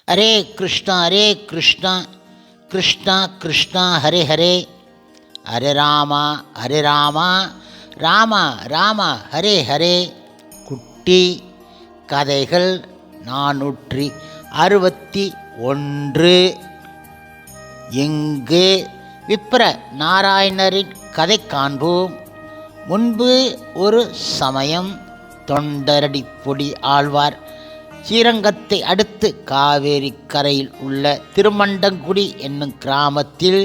ஹரே கிருஷ்ணா கிருஷ்ணா கிருஷ்ணா ஹரே ஹரே, ஹரே ராமா ராம ராம ஹரே ஹரே. குட்டி கதைகள் 461. இங்கு விப்ர நாராயணரின் கதை காண்போம். முன்பு ஒரு சமயம் தொண்டரடிப்பொடி ஆழ்வார் ஸ்ரீரங்கத்தை அடுத்து காவேரி கரையில் உள்ள திருமண்டங்குடி என்னும் கிராமத்தில்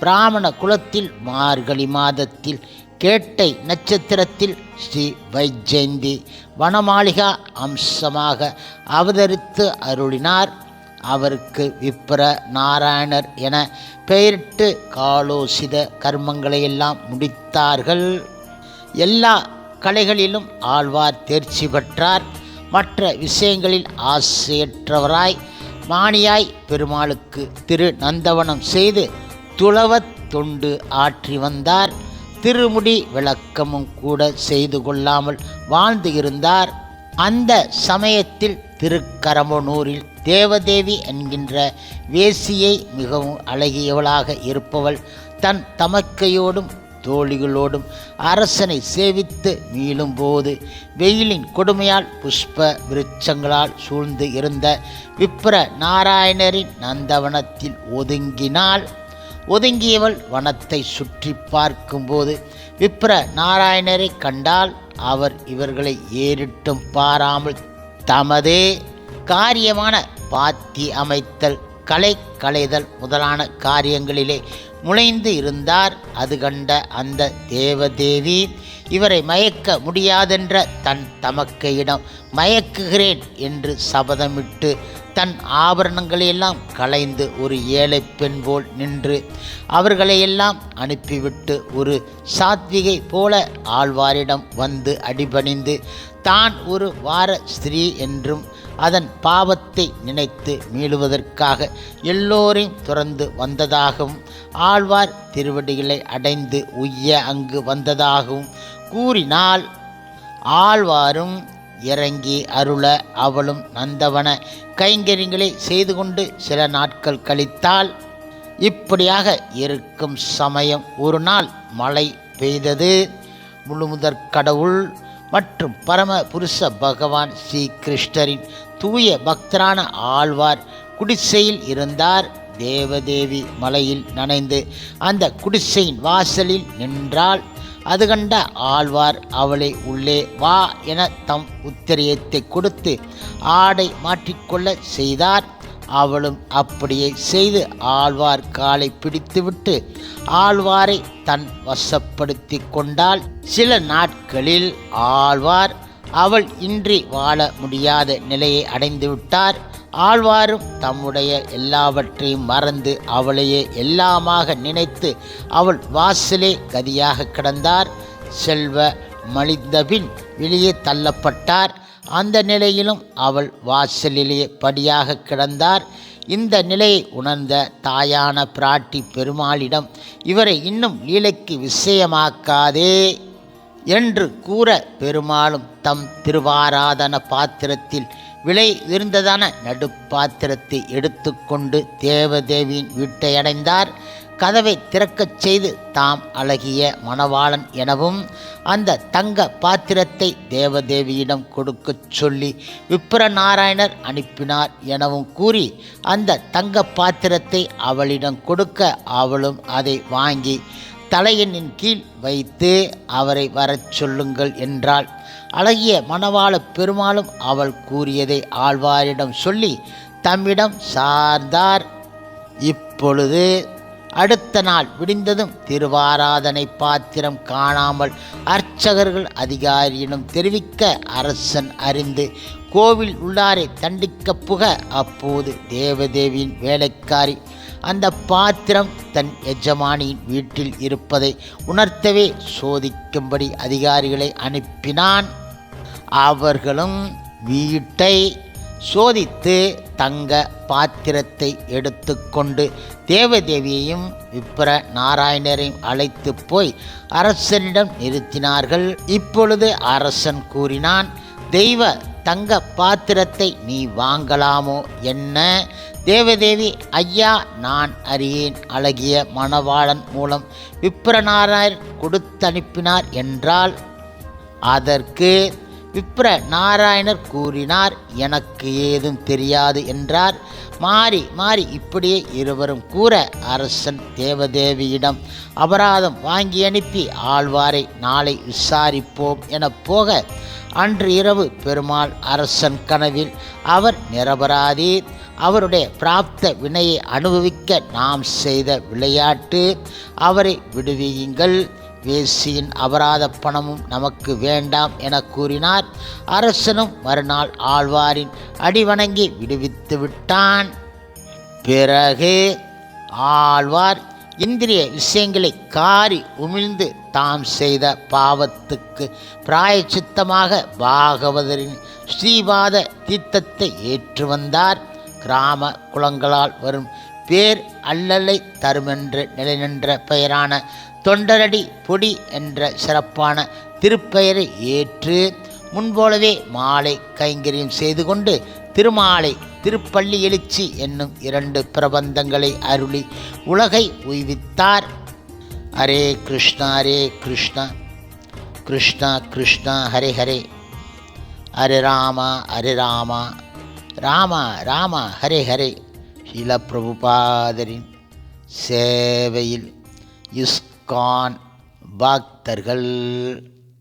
பிராமண குலத்தில் மார்கழி மாதத்தில் கேட்டை நட்சத்திரத்தில் ஸ்ரீ வைஜெயந்தி வனமாளிகா அம்சமாக அவதரித்து அருளினார். அவருக்கு விப்ர நாராயணர் என பெயரிட்டு காலோசித கர்மங்களையெல்லாம் முடித்தார்கள். எல்லா கலைகளிலும் ஆழ்வார் தேர்ச்சி பெற்றார். மற்ற விஷயங்களில் ஆசையற்றவராய் மானியாய் பெருமாளுக்கு திரு நந்தவனம் செய்து துளவத் தொண்டு ஆற்றி வந்தார். திருமுடி விளக்கமும் கூட செய்து கொள்ளாமல் வாழ்ந்து இருந்தார். அந்த சமயத்தில் திருக்கரம்பனூரில் தேவதேவி என்கின்ற வேசியை மிகவும் அழகியவளாக இருப்பவள் தன் தமக்கையோடும் தோழிகளோடும் அரசனை சேவித்து மீளும்போது வெயிலின் கொடுமையால் புஷ்ப விருட்சங்களால் சூழ்ந்து இருந்த விப்ர நாராயணரின் நந்தவனத்தில் ஒதுங்கினாள். ஒதுங்கியவள் வனத்தை சுற்றி பார்க்கும்போது விப்ர நாராயணரை கண்டால் அவர் இவர்களை ஏறிட்டும் பாராமல் தமது காரியமான பாத்தி அமைத்தல் கலை களைதல் முதலான காரியங்களிலே முளைந்து இருந்தார். அது கண்ட அந்த தேவதேவி இவரை மயக்க முடியாதென்ற தன் தமக்கையிடம் மயக்குகிறேன் என்று சபதமிட்டு தன் ஆபரணங்களையெல்லாம் களைந்து ஒரு ஏழை பெண் போல் நின்று அவர்களையெல்லாம் அனுப்பிவிட்டு ஒரு சாத்விகை போல ஆழ்வாரிடம் வந்து அடிபணிந்து தான் ஒரு வார ஸ்திரீ என்றும் அதன் பாவத்தை நினைத்து மீளுவதற்காக எல்லோரையும் துறந்து வந்ததாகவும் ஆழ்வார் திருவடிகளை அடைந்து உய்ய அங்கு வந்ததாகவும் கூறினாள். ஆழ்வாரும் இறங்கி அருள அவளும் நந்தவன கைங்கரியங்களை செய்து கொண்டு சில நாட்கள் கழித்தாள். இப்படியாக இருக்கும் சமயம் ஒரு நாள் மழை பெய்தது. முழுமுதற் கடவுள் மற்றும் பரம புருஷ பகவான் ஸ்ரீ கிருஷ்ணரின் தூய பக்தரான ஆழ்வார் குடிசையில் இருந்தார். தேவதேவி மலையில் நனைந்து அந்த குடிசையின் வாசலில் நின்றாள். அது கண்ட ஆழ்வார் அவளை உள்ளே வா என தம் உத்திரியத்தை கொடுத்து ஆடை மாற்றிக்கொள்ள செய்தார். அவளும் அப்படியே செய்து ஆழ்வார் காலை பிடித்துவிட்டு ஆழ்வாரை தன் வசப்படுத்தி கொண்டாள். சில நாட்களில் ஆழ்வார் அவள் இன்றி வாழ முடியாத நிலையை அடைந்துவிட்டார். ஆழ்வாரும் தம்முடைய எல்லாவற்றையும் மறந்து அவளையே எல்லாமாக நினைத்து அவள் வாசலே கதியாக கிடந்தார். செல்வ மலிந்தபின் வெளியே தள்ளப்பட்டார். அந்த நிலையிலும் அவள் வாசலிலேயே படியாக கிடந்தார். இந்த நிலையை உணர்ந்த தாயான பிராட்டி பெருமாளிடம் இவரை இன்னும் லீலைக்கு விஷயமாக்காதே என்று கூற பெருமாளும் தம் திருவாராதன பாத்திரத்தில் விலை உயர்ந்ததான நடுப்பாத்திரத்தை எடுத்துக்கொண்டு தேவதேவியின் வீட்டை அடைந்தார். கதவை திறக்கச் செய்து தாம் அழகிய மணவாளன் எனவும் அந்த தங்க பாத்திரத்தை தேவதேவியிடம் கொடுக்கச் சொல்லி விப்ர நாராயணர் அனுப்பினார் எனவும் கூறி அந்த தங்க பாத்திரத்தை அவளிடம் கொடுக்க அவளும் அதை வாங்கி தலையணின் கீழ் வைத்து அவரை வரச் சொல்லுங்கள் என்றாள். அழகிய மணவாள பெருமாளும் அவள் கூறியதை ஆழ்வாரிடம் சொல்லி தம்மிடம் சார்ந்தார். இப்பொழுது அடுத்த நாள் விடிந்ததும் திருவாராதனை பாத்திரம் காணாமல் அர்ச்சகர்கள் அதிகாரியிடம் தெரிவிக்க அரசன் அறிந்து கோவில் உள்ளாரை தண்டிக்க புக அப்போது தேவதேவியின் வேலைக்காரி அந்த பாத்திரம் தன் எஜமானியின் வீட்டில் இருப்பதை உணர்த்தவே சோதிக்கும்படி அதிகாரிகளை அனுப்பினான். அவர்களும் வீட்டை சோதித்து தங்க பாத்திரத்தை எடுத்துக்கொண்டு தேவதேவியையும் விப்ர நாராயணரையும் அழைத்து போய் அரசனிடம் நிறுத்தினார்கள். இப்பொழுது அரசன் கூறினான், தெய்வ தங்க பாத்திரத்தை நீ வாங்கலாமோ என்ன? தேவதேவி, ஐயா, நான் அறியேன். அழகிய மணவாளன் மூலம் விப்ரநாராயணர் கொடுத்தனுப்பினார் என்றால் அதற்கு விப்ர நாராயணர் கூறினார், எனக்கு ஏதும் தெரியாது என்றார். மாறி மாறி இப்படியே இருவரும் கூற அரசன் தேவதேவியிடம் அபராதம் வாங்கி அனுப்பி ஆழ்வாரை நாளை விசாரிப்போம் என போக அன்று இரவு பெருமாள் அரசன் கனவில் அவர் நிரபராதி, அவருடைய பிராப்த வினையை அனுபவிக்க நாம் செய்த விளையாட்டு, அவரை விடுவியுங்கள், வேசியின் அபராத பணமும் நமக்கு வேண்டாம் என கூறினார். அரசனும் மறுநாள் ஆழ்வாரின் அடிவணங்கி விடுவித்து விட்டான். பிறகு ஆழ்வார் இந்திரிய விஷயங்களை காரி உமிழ்ந்து தாம் செய்த பாவத்துக்கு பிராயச்சித்தமாக பாகவதரின் ஸ்ரீபாத தீர்த்தத்தை ஏற்று வந்தார். கிராம குளங்களால் வரும் பேர் அல்லலை தருமென்று நிலைநின்ற பெயரான தொண்டரடி பொடி என்ற சிறப்பான திருப்பெயரை ஏற்று முன்போலவே மாலை கைங்கரியம் செய்து கொண்டு திருமாலை திருப்பள்ளி எழுச்சி என்னும் 2 பிரபந்தங்களை அருளி உலகை உய்வித்தார். ஹரே கிருஷ்ணா ஹரே கிருஷ்ணா கிருஷ்ணா கிருஷ்ணா ஹரே ஹரே, ஹரே ராமா ஹரே ராமா ராமா ராமா ஹரே ஹரே. ஸ்ரீல பிரபுபாதரின் சேவையில் இஸ்கான் பக்தர்கள்.